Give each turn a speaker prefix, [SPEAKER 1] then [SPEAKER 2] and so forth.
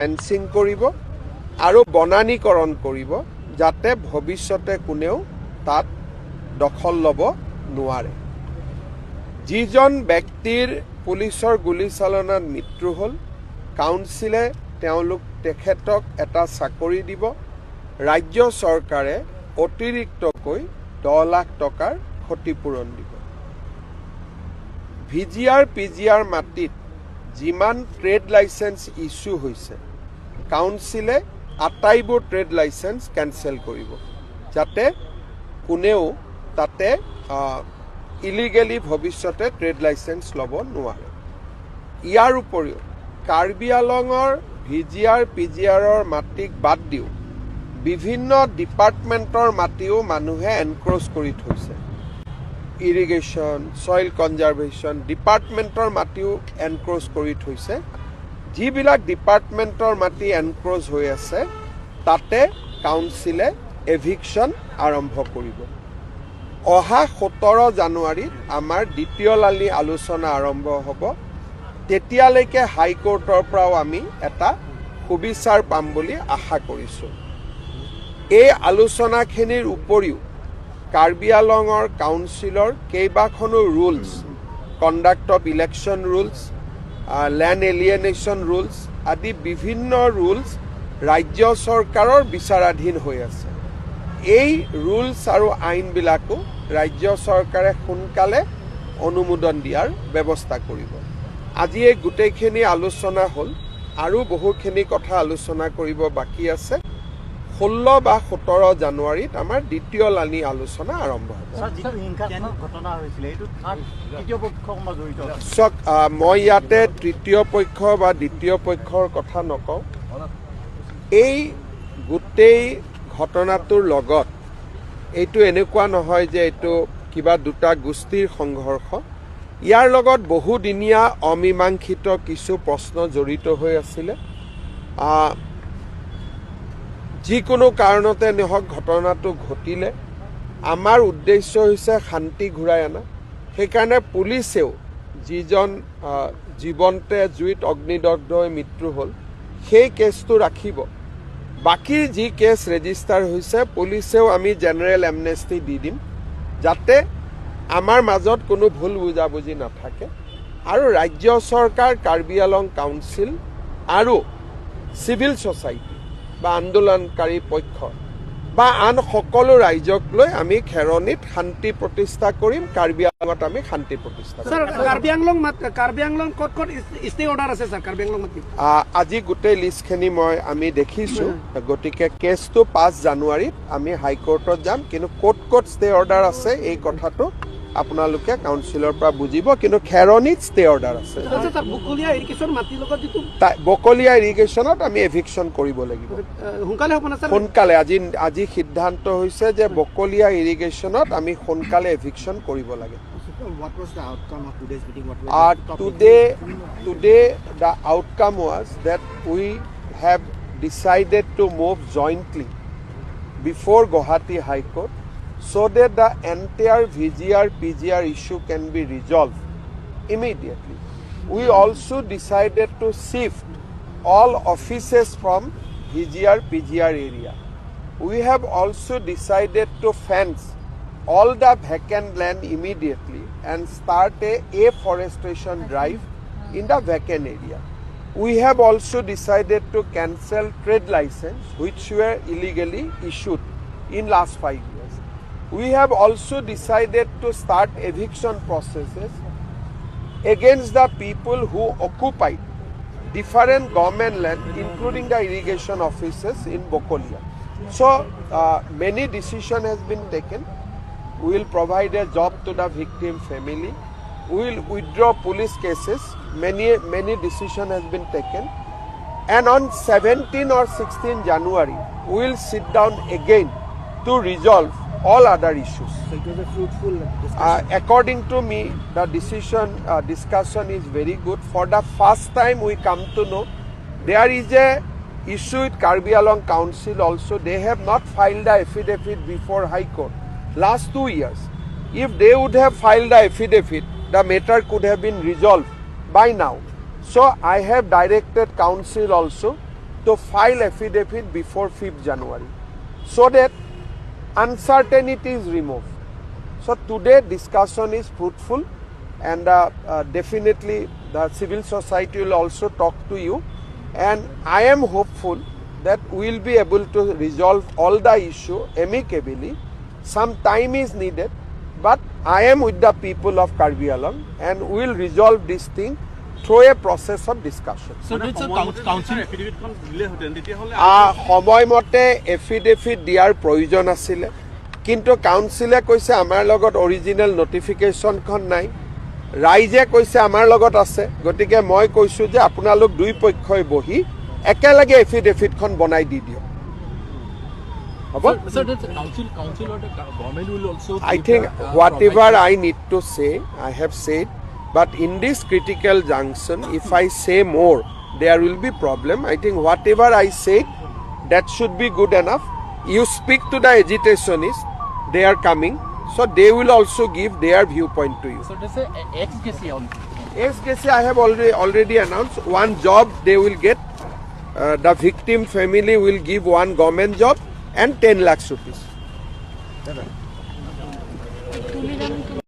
[SPEAKER 1] Fencing কৰিব আৰু বনানীকৰণ কৰিব যাতে ভৱিষ্যতে কোনেও তাত দখল ল'ব নোৱাৰে। যিজন ব্যক্তিৰ পুলিচৰ গুলীচালনাত মৃত্যু হ'ল, কাউন্সিলে তেখেতক এটা চাকৰি দিব। ৰাজ্য চৰকাৰে অতিৰিক্তকৈ 10 লাখ টকাৰ ক্ষতিপূৰণ দিব। ভিজিআৰ পিজিআৰ মাটিত যিমান ট্ৰেড লাইচেন্স ইস্যু হৈছে, কাউন্সিলে আটাইবোৰ ট্ৰেড লাইচেন্স কেনচেল কৰিব যাতে কোনেও তাতে ইলিগেলি ভৱিষ্যতে ট্ৰেড লাইচেন্স ল'ব নোৱাৰে। ইয়াৰ উপৰিও কাৰ্বি আংলঙৰ ভিজিআৰ পিজিআৰৰ মাটিক বাদ দিও বিভিন্ন ডিপাৰ্টমেণ্টৰ মাটিও মানুহে এনক্ৰ'চ কৰি থৈছে। ইৰিগেশ্যন, ছইল কনজাৰ্ভেশ্যন ডিপাৰ্টমেণ্টৰ মাটিও এনক্ৰ'চ কৰি থৈছে। যিবিলাক ডিপাৰ্টমেণ্টৰ মাটি এনক্ৰ'চ হৈ আছে তাতে কাউন্সিলে এভিকশ্যন আৰম্ভ কৰিব। অহা 17 জানুৱাৰীত আমাৰ দ্বিতীয় লানি আলোচনা আৰম্ভ হ'ব। তেতিয়ালৈকে হাইকোৰ্টৰ পৰাও আমি এটা সুবিচাৰ পাম বুলি আশা কৰিছোঁ। এই আলোচনাখিনিৰ উপৰিও কাৰ্বি আংলঙৰ কাউন্সিলৰ কেইবাখনো rules, conduct of election rules, land alienation rules আদি বিভিন্ন ৰুলছ ৰাজ্য চৰকাৰৰ বিচাৰাধীন হৈ আছে। এই ৰুলছ আৰু আইনবিলাকো ৰাজ্য চৰকাৰে সোনকালে অনুমোদন দিয়াৰ ব্যৱস্থা কৰিব। আজি এই গোটেইখিনি আলোচনা হ'ল আৰু বহুখিনি কথা আলোচনা কৰিব বাকী আছে। 16 বা 17 জানুৱাৰীত আমাৰ দ্বিতীয় লানি আলোচনা আৰম্ভ হ'ব। চাওক, মই ইয়াতে তৃতীয় পক্ষ বা দ্বিতীয় পক্ষৰ কথা নকওঁ। এই গোটেই ঘটনাটোৰ লগত এইটো এনেকুৱা নহয় যে এইটো কিবা দুটা গোষ্ঠীৰ সংঘৰ্ষ। ইয়াৰ লগত বহুদিনীয়া অমীমাংসিত কিছু প্ৰশ্ন জড়িত হৈ আছিলে। যিকোনো কাৰণতে নহওক ঘটনাটো ঘটিলে আমাৰ উদ্দেশ্য হৈছে শান্তি ঘূৰাই অনা। সেইকাৰণে পুলিচেও যিজন জীৱন্তে জুইত অগ্নিদগ্ধ হৈ মৃত্যু হ'ল সেই কেছটো ৰাখিব। বাকী যি কেছ ৰেজিষ্টাৰ হৈছে পুলিচেও আমি জেনেৰেল এমনেষ্টি দি দিম যাতে আমাৰ মাজত কোনো ভুল বুজাবুজি নাথাকে। আৰু ৰাজ্য চৰকাৰ, কাৰ্বি আংলং কাউন্সিল আৰু চিভিল ছ'চাইটি বা আন্দোলনকাৰী পক্ষ বা আন সকলো ৰাইজক লৈ আমি খেৰণীত শান্তি প্ৰতিষ্ঠা কৰিম। কাৰ্বি আংলঙত আমি শান্তি প্ৰতিষ্ঠা কৰিম।
[SPEAKER 2] কাৰ্বি আংলং ক'ত ষ্টে অৰ্ডাৰ আছে স্যাৰ? কাৰ্বি আংলং
[SPEAKER 1] আজি গোটেই লিষ্টখিনি আমি দেখিছোঁ। গতিকে কেছটো 5 জানুৱাৰীত আমি হাইকোৰ্টত যাম। কিন্তু ক'ত ষ্টে অৰ্ডাৰ আছে এই কথাটো আপোনালোকে কাউন্সিলৰ পৰা বুজিব। কিন্তু খেৰণীত ষ্টে অৰ্ডাৰ আছে। বকলীয়া ইৰিগেশ্যনত আমি এভিকশ্যন কৰিব লাগিব সোনকালে। আজি সিদ্ধান্ত হৈছে যে বকলীয়া ইৰিগেশ্যনত আমি সোনকালে এভিকশ্যন কৰিব লাগে। Today the outcome was that we have decided to move jointly before Guwahati High Court so that the entire VGR PGR issue can be resolved immediately. We also decided to shift all offices from VGR PGR area. We have also decided to fence all the vacant land immediately and start a afforestation drive in the vacant area. We have also decided to cancel trade license which were illegally issued in last 5 years. We have also decided to start eviction processes against the people who occupied different government land, including the irrigation offices in Bokolia. So many decisions has been taken. We will provide a job to the victim family. We will withdraw police cases. Many decisions has been taken. And on 17 or 16 January, we will sit down again to resolve all other issues.
[SPEAKER 2] So it was a fruitful discussion.
[SPEAKER 1] According to me, the discussion is very good. For the first time, we come to know there is a issue with Karbi Anglong Council also. They have not filed the affidavit before High Court last 2 years. If they would have filed the affidavit, the matter could have been resolved by now. So I have directed Council also to file affidavit before 5th January so that uncertainty is removed. So today discussion is fruitful, and definitely the civil society will also talk to you, and I am hopeful that we will be able to resolve all the issue amicably. Some time is needed, but I am with the people of Karbi Anglong, and we will resolve this thing through a process of discussion.
[SPEAKER 3] So council affidavit
[SPEAKER 1] সময়মতে affidavit দিয়াৰ প্ৰয়োজন আছিলে, কিন্তু কাউন্সিলে কৈছে আমাৰ লগত original নটিফিকেশ্যনখন নাই, ৰাইজে কৈছে আমাৰ লগত আছে, গতিকে মই কৈছোঁ যে আপোনালোক দুই পক্ষই বহি একেলগে এফিডেভিটখন বনাই দি দিয়ক। I think whatever I need to say, I have said, but in this critical junction, if I say more, there will be problem. I think whatever I said, that should be good enough. You speak to the agitationists, they are coming, so they will also give their viewpoint to you.
[SPEAKER 3] So this is
[SPEAKER 1] ex-case I have already announced. One job they will get. The victim family will give one government job and 10 lakhs rupees.